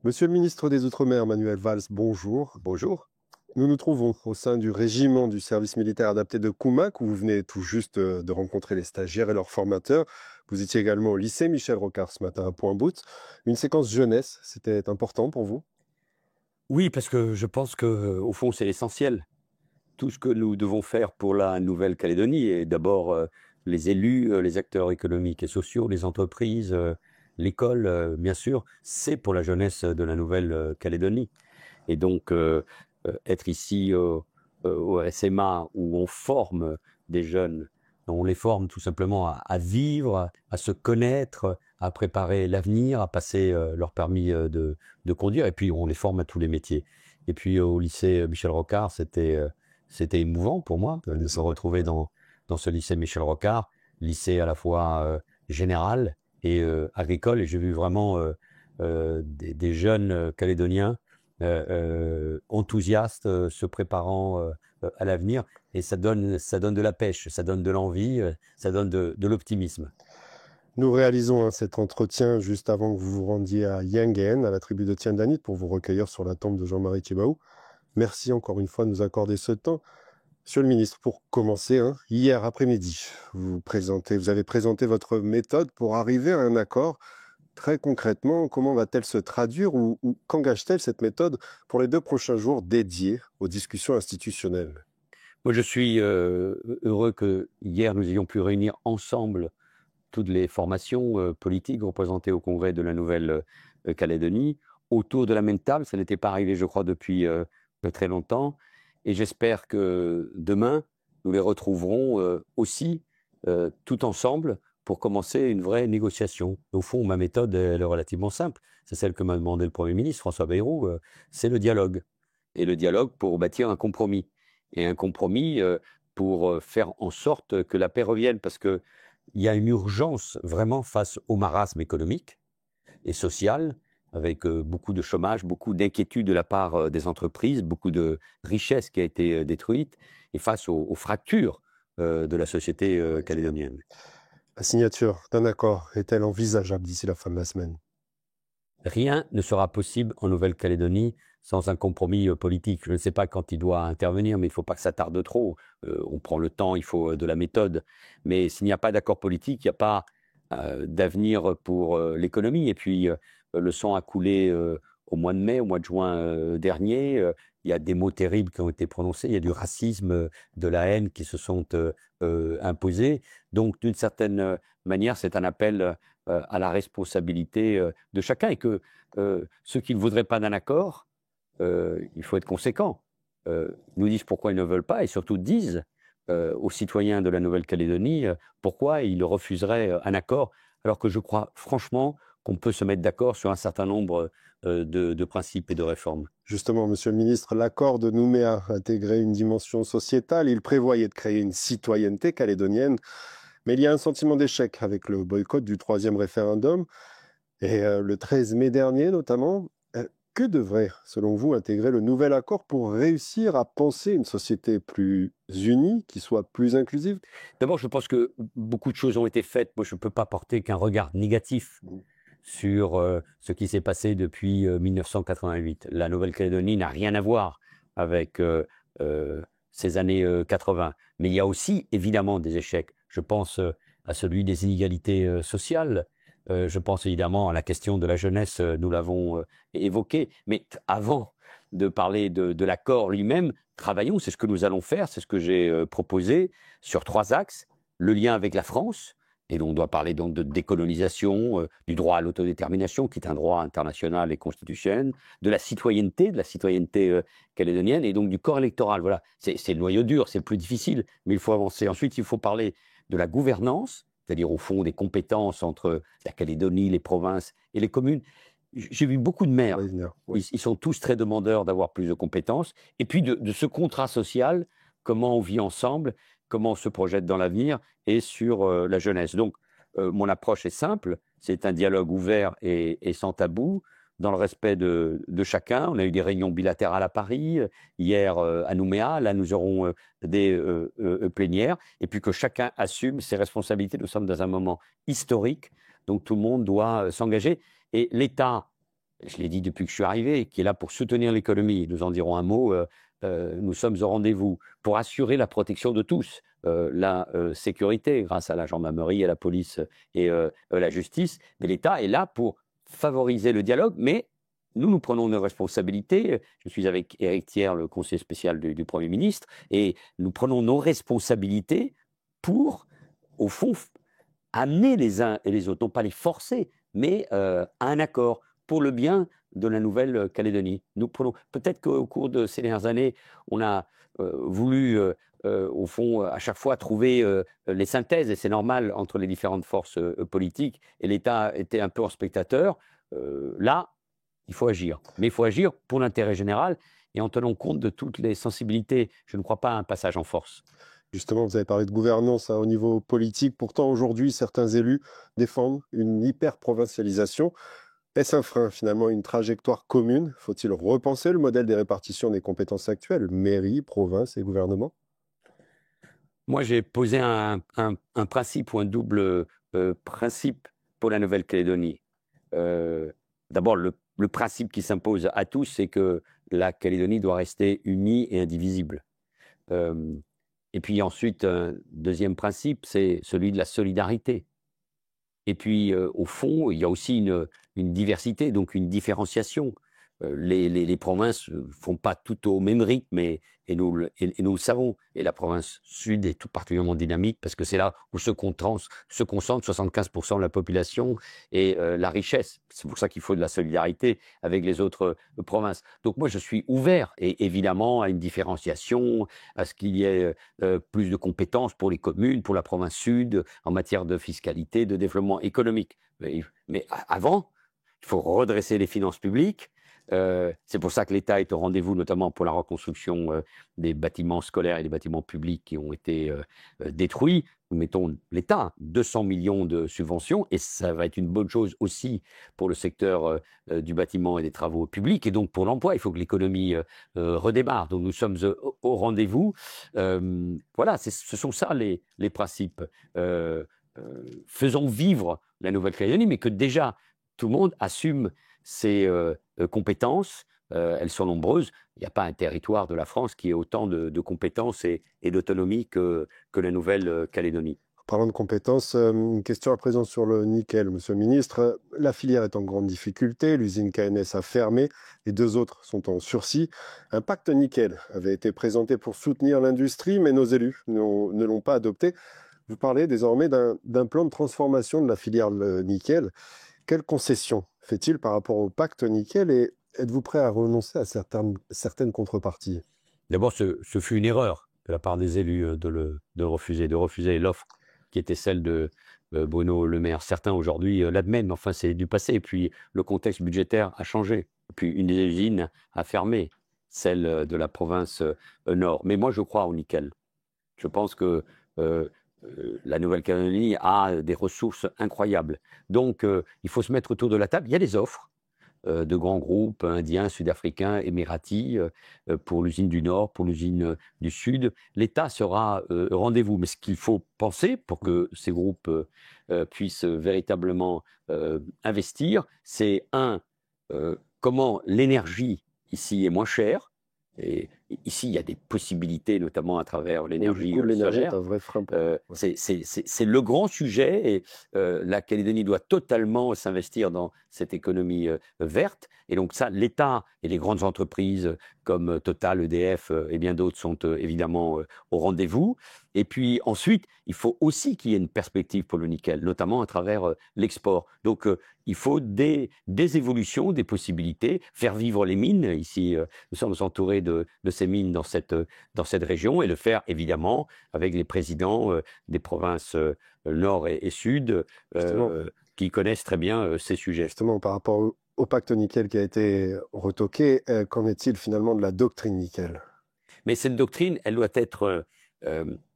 Monsieur le ministre des Outre-mer, Manuel Valls, bonjour. Bonjour. Nous nous trouvons au sein du régiment du service militaire adapté de Koumac, où vous venez tout juste de rencontrer les stagiaires et leurs formateurs. Vous étiez également au lycée Michel Rocard ce matin à Point-Bout. Une séquence jeunesse, c'était important pour vous? Oui, parce que je pense que, au fond, c'est l'essentiel. Tout ce que nous devons faire pour la Nouvelle-Calédonie et d'abord, les élus, les acteurs économiques et sociaux, les entreprises, l'école, bien sûr, c'est pour la jeunesse de la Nouvelle-Calédonie et donc être ici au SMA où on forme des jeunes, on les forme tout simplement à vivre, à se connaître, à préparer l'avenir, à passer leur permis de conduire et puis on les forme à tous les métiers. Et puis au lycée Michel Rocard, c'était émouvant pour moi de Bien me sûr. retrouver dans ce lycée Michel Rocard, lycée à la fois général et agricole. Et j'ai vu vraiment des jeunes calédoniens enthousiastes, se préparant à l'avenir. Et ça donne de la pêche, ça donne de l'envie, ça donne de l'optimisme. Nous réalisons cet entretien juste avant que vous vous rendiez à Yanghen, à la tribu de Tiendanit, pour vous recueillir sur la tombe de Jean-Marie Tjibaou. Merci encore une fois de nous accorder ce temps. Monsieur le ministre, pour commencer, hier après-midi, vous avez présenté votre méthode pour arriver à un accord. Très concrètement, comment va-t-elle se traduire ou qu'engage-t-elle cette méthode pour les 2 prochains jours dédiés aux discussions institutionnelles? Moi, je suis heureux que hier nous ayons pu réunir ensemble toutes les formations politiques représentées au Congrès de la Nouvelle-Calédonie autour de la même table. Ça n'était pas arrivé, je crois, depuis très longtemps. Et j'espère que demain, nous les retrouverons aussi tout ensemble pour commencer une vraie négociation. Au fond, ma méthode, elle est relativement simple. C'est celle que m'a demandé le Premier ministre, François Bayrou. C'est le dialogue. Et le dialogue pour bâtir un compromis. Et un compromis pour faire en sorte que la paix revienne. Parce qu'il y a une urgence vraiment face au marasme économique et social, avec beaucoup de chômage, beaucoup d'inquiétude de la part des entreprises, beaucoup de richesse qui a été détruite, et face aux fractures de la société Oui. calédonienne. La signature d'un accord est-elle envisageable d'ici la fin de la semaine? Rien ne sera possible en Nouvelle-Calédonie sans un compromis politique. Je ne sais pas quand il doit intervenir, mais il ne faut pas que ça tarde trop. On prend le temps, il faut de la méthode. Mais s'il n'y a pas d'accord politique, il n'y a pas d'avenir pour l'économie. Et puis, le sang a coulé au mois de mai, au mois de juin dernier. Il y a des mots terribles qui ont été prononcés. Il y a du racisme, de la haine qui se sont imposés. Donc, d'une certaine manière, c'est un appel à la responsabilité de chacun et que ceux qui ne voudraient pas d'un accord, il faut être conséquent, nous disent pourquoi ils ne veulent pas et surtout disent aux citoyens de la Nouvelle-Calédonie pourquoi ils refuseraient un accord, alors que je crois franchement qu'on peut se mettre d'accord sur un certain nombre de principes et de réformes. Justement, monsieur le ministre, l'accord de Nouméa intégrait une dimension sociétale. Il prévoyait de créer une citoyenneté calédonienne. Mais il y a un sentiment d'échec avec le boycott du 3e référendum. Et le 13 mai dernier, notamment, que devrait, selon vous, intégrer le nouvel accord pour réussir à penser une société plus unie, qui soit plus inclusive? D'abord, je pense que beaucoup de choses ont été faites. Moi, je ne peux pas porter qu'un regard négatif Mmh. sur ce qui s'est passé depuis 1988. La Nouvelle-Calédonie n'a rien à voir avec ces années 80. Mais il y a aussi évidemment des échecs. Je pense à celui des inégalités sociales. Je pense évidemment à la question de la jeunesse, nous l'avons évoqué. Mais avant de parler de l'accord lui-même, travaillons, c'est ce que nous allons faire, c'est ce que j'ai proposé sur 3 axes. Le lien avec la France, et on doit parler donc de décolonisation, du droit à l'autodétermination, qui est un droit international et constitutionnel, de la citoyenneté calédonienne, et donc du corps électoral. Voilà, c'est le noyau dur, c'est le plus difficile, mais il faut avancer. Ensuite, il faut parler de la gouvernance, c'est-à-dire au fond des compétences entre la Calédonie, les provinces et les communes. J'ai vu beaucoup de On va y maires, venir, oui. ils sont tous très demandeurs d'avoir plus de compétences, et puis de ce contrat social, comment on vit ensemble, comment on se projette dans l'avenir et sur la jeunesse. Donc, mon approche est simple, c'est un dialogue ouvert et sans tabou, dans le respect de chacun. On a eu des réunions bilatérales à Paris, hier à Nouméa, là nous aurons des plénières, et puis que chacun assume ses responsabilités. Nous sommes dans un moment historique, donc tout le monde doit s'engager. Et l'État je l'ai dit depuis que je suis arrivé, qui est là pour soutenir l'économie. Nous en dirons un mot. Nous sommes au rendez-vous pour assurer la protection de tous, la sécurité grâce à la gendarmerie, à la police et la justice. Mais l'État est là pour favoriser le dialogue, mais nous prenons nos responsabilités. Je suis avec Éric Thiers, le conseiller spécial du Premier ministre, et nous prenons nos responsabilités pour, au fond, amener les uns et les autres, non pas les forcer, mais à un accord pour le bien de la Nouvelle-Calédonie. Nous prenons, peut-être qu'au cours de ces dernières années, on a voulu, au fond, à chaque fois trouver les synthèses, et c'est normal, entre les différentes forces politiques, et l'État était un peu en spectateur. Là, il faut agir. Mais il faut agir pour l'intérêt général et en tenant compte de toutes les sensibilités. Je ne crois pas à un passage en force. Justement, vous avez parlé de gouvernance au niveau politique. Pourtant, aujourd'hui, certains élus défendent une hyper-provincialisation. Est-ce un frein, finalement, une trajectoire commune? Faut-il repenser le modèle des répartitions des compétences actuelles, mairie, province et gouvernement? Moi, j'ai posé un principe ou un double principe pour la Nouvelle-Calédonie. D'abord, le principe qui s'impose à tous, c'est que la Calédonie doit rester unie et indivisible. Et puis ensuite, un deuxième principe, c'est celui de la solidarité. Et puis, au fond, il y a aussi une diversité, donc une différenciation. Les provinces ne font pas tout au même rythme, et nous le savons. Et la province sud est tout particulièrement dynamique parce que c'est là où se concentre 75% de la population et la richesse. C'est pour ça qu'il faut de la solidarité avec les autres provinces. Donc moi, je suis ouvert, et évidemment, à une différenciation, à ce qu'il y ait plus de compétences pour les communes, pour la province sud, en matière de fiscalité, de développement économique. Mais avant, il faut redresser les finances publiques. C'est pour ça que l'État est au rendez-vous, notamment pour la reconstruction des bâtiments scolaires et des bâtiments publics qui ont été détruits. Nous mettons l'État 200 millions de subventions, et ça va être une bonne chose aussi pour le secteur du bâtiment et des travaux publics, et donc pour l'emploi. Il faut que l'économie redémarre. Donc nous sommes au rendez-vous. Voilà, ce sont ça les principes. Faisons vivre la Nouvelle-Calédonie, mais que déjà tout le monde assume ses compétences. Elles sont nombreuses. Il n'y a pas un territoire de la France qui ait autant de compétences et d'autonomie que la Nouvelle-Calédonie. Parlant de compétences, une question à présent sur le nickel, Monsieur le Ministre. La filière est en grande difficulté, l'usine KNS a fermé, les deux autres sont en sursis. Un pacte nickel avait été présenté pour soutenir l'industrie, mais nos élus ne l'ont pas adopté. Vous parlez désormais d'un plan de transformation de la filière nickel. Quelles concessions fait-il par rapport au pacte nickel, et êtes-vous prêt à renoncer à certaines contreparties? D'abord, ce fut une erreur de la part des élus de refuser l'offre qui était celle de Bruno Le Maire. Certains aujourd'hui l'admettent, mais enfin c'est du passé. Et puis le contexte budgétaire a changé. Et puis une des usines a fermé, celle de la province Nord. Mais moi je crois au nickel. Je pense que la Nouvelle-Calédonie a des ressources incroyables. Donc, il faut se mettre autour de la table. Il y a des offres de grands groupes indiens, sud-africains, émiratis, pour l'usine du Nord, pour l'usine du Sud. L'État sera au rendez-vous. Mais ce qu'il faut penser pour que ces groupes puissent véritablement investir, c'est comment l'énergie ici est moins chère. Et ici, il y a des possibilités, notamment à travers l'énergie L'énergie est solaire. un vrai frein. C'est le grand sujet, et la Calédonie doit totalement s'investir dans cette économie verte. Et donc ça, l'État et les grandes entreprises comme Total, EDF et bien d'autres sont évidemment au rendez-vous. Et puis ensuite, il faut aussi qu'il y ait une perspective pour le nickel, notamment à travers l'export. Donc il faut des évolutions, des possibilités, faire vivre les mines. Ici, nous sommes entourés de ces mines dans cette région, et le faire évidemment avec les présidents des provinces nord et sud qui connaissent très bien ces sujets. Justement, par rapport au pacte nickel qui a été retoqué, qu'en est-il finalement de la doctrine nickel? Mais cette doctrine, elle doit être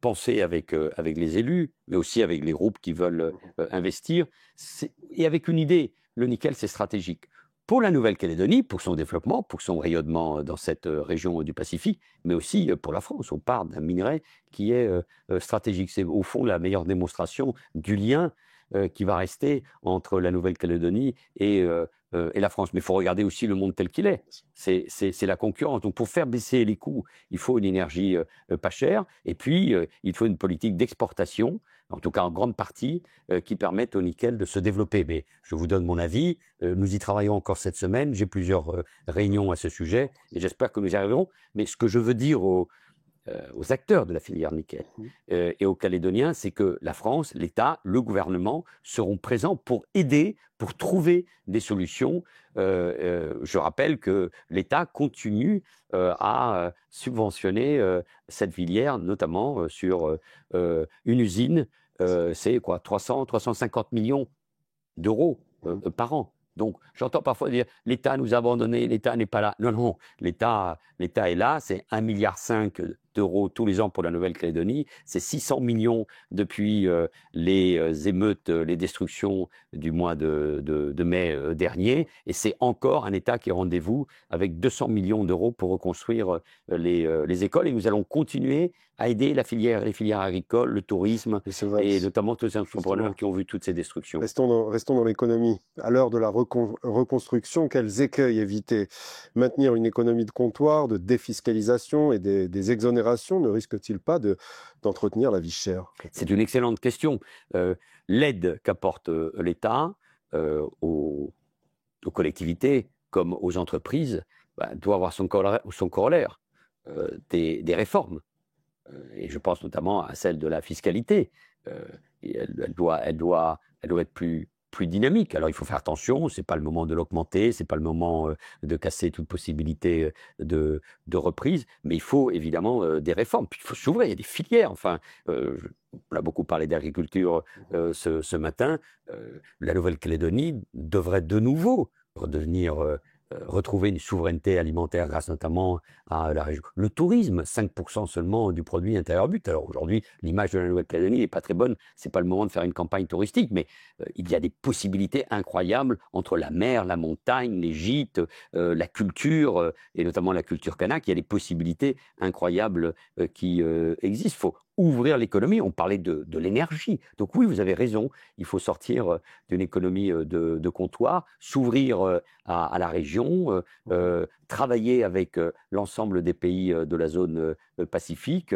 pensée avec les élus, mais aussi avec les groupes qui veulent investir, et avec une idée. Le nickel, c'est stratégique. Pour la Nouvelle-Calédonie, pour son développement, pour son rayonnement dans cette région du Pacifique, mais aussi pour la France. On parle d'un minerai qui est stratégique. C'est au fond la meilleure démonstration du lien qui va rester entre la Nouvelle-Calédonie et la France. Mais il faut regarder aussi le monde tel qu'il est. C'est la concurrence. Donc pour faire baisser les coûts, il faut une énergie pas chère. Et puis, il faut une politique d'exportation, en tout cas en grande partie, qui permette au nickel de se développer. Mais je vous donne mon avis. Nous y travaillons encore cette semaine. J'ai plusieurs réunions à ce sujet et j'espère que nous y arriverons. Mais ce que je veux dire aux acteurs de la filière nickel et aux Calédoniens, c'est que la France, l'État, le gouvernement seront présents pour aider, pour trouver des solutions. Je rappelle que l'État continue à subventionner cette filière, notamment sur une usine. C'est quoi, 350 millions d'euros par an. Donc, j'entends parfois dire l'État nous a abandonnés, l'État n'est pas là. Non, non, l'État est là, c'est 1,5 milliard d'euros tous les ans pour la Nouvelle-Calédonie, c'est 600 millions depuis les émeutes, les destructions du mois de mai dernier, et c'est encore un État qui est rendez-vous avec 200 millions d'euros pour reconstruire les écoles, et nous allons continuer à aider les filières agricoles, le tourisme, et notamment tous les entrepreneurs qui ont vu toutes ces destructions. Restons dans l'économie. À l'heure de la reconstruction, quels écueils éviter? Maintenir une économie de comptoir, de défiscalisation et des exonérations ne risque-t-il pas d'entretenir la vie chère? C'est une excellente question. L'aide qu'apporte l'État aux collectivités comme aux entreprises doit avoir son corollaire, des réformes. Et je pense notamment à celle de la fiscalité. Elle doit être plus dynamique. Alors il faut faire attention, ce n'est pas le moment de l'augmenter, ce n'est pas le moment de casser toute possibilité de reprise, mais il faut évidemment des réformes. Puis il faut s'ouvrir, il y a des filières. Enfin, on a beaucoup parlé d'agriculture ce matin. La Nouvelle-Calédonie devrait de nouveau retrouver une souveraineté alimentaire grâce notamment à la région. Le tourisme, 5% seulement du produit intérieur brut. Alors aujourd'hui, l'image de la Nouvelle-Calédonie n'est pas très bonne, ce n'est pas le moment de faire une campagne touristique, mais il y a des possibilités incroyables entre la mer, la montagne, les gîtes, la culture, et notamment la culture kanak. Il y a des possibilités incroyables qui existent. Il faut ouvrir l'économie. On parlait de l'énergie. Donc oui, vous avez raison, il faut sortir d'une économie de comptoir, s'ouvrir à la région, travailler avec l'ensemble des pays de la zone Pacifique.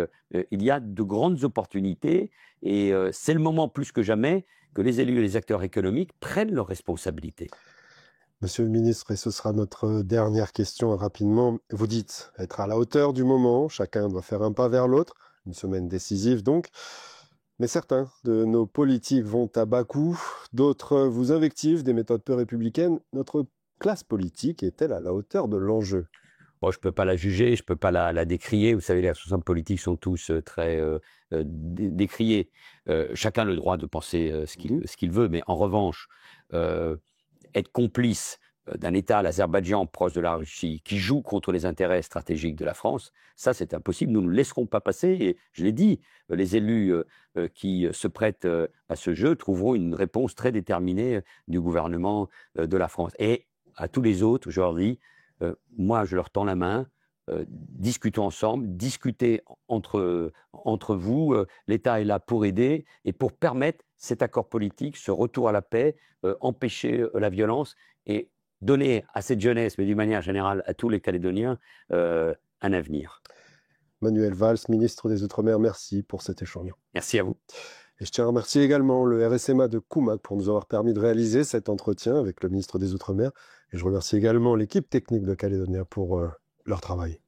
Il y a de grandes opportunités et c'est le moment plus que jamais que les élus et les acteurs économiques prennent leurs responsabilités. Monsieur le ministre, et ce sera notre dernière question rapidement. Vous dites être à la hauteur du moment, chacun doit faire un pas vers l'autre, une semaine décisive donc. Mais certains de nos politiques vont à bas coût, d'autres vous invectivent des méthodes peu républicaines. Notre classe politique est-elle à la hauteur de l'enjeu? Bon, je ne peux pas la juger, je ne peux pas la décrier. Vous savez, les responsables politiques sont tous très décriés. Chacun a le droit de penser ce qu'il veut, mais en revanche, être complice d'un État, l'Azerbaïdjan, proche de la Russie, qui joue contre les intérêts stratégiques de la France, ça c'est impossible. Nous ne laisserons pas passer. Et je l'ai dit, les élus qui se prêtent à ce jeu trouveront une réponse très déterminée du gouvernement de la France. Et à tous les autres, je leur dis, moi je leur tends la main, discutons ensemble, discutez entre vous. L'État est là pour aider et pour permettre cet accord politique, ce retour à la paix, empêcher la violence et donner à cette jeunesse, mais d'une manière générale à tous les Calédoniens, un avenir. Manuel Valls, ministre des Outre-mer, merci pour cet échange. Merci à vous. Et je tiens à remercier également le RSMA de Koumak pour nous avoir permis de réaliser cet entretien avec le ministre des Outre-mer. Et je remercie également l'équipe technique de Calédonia pour leur travail.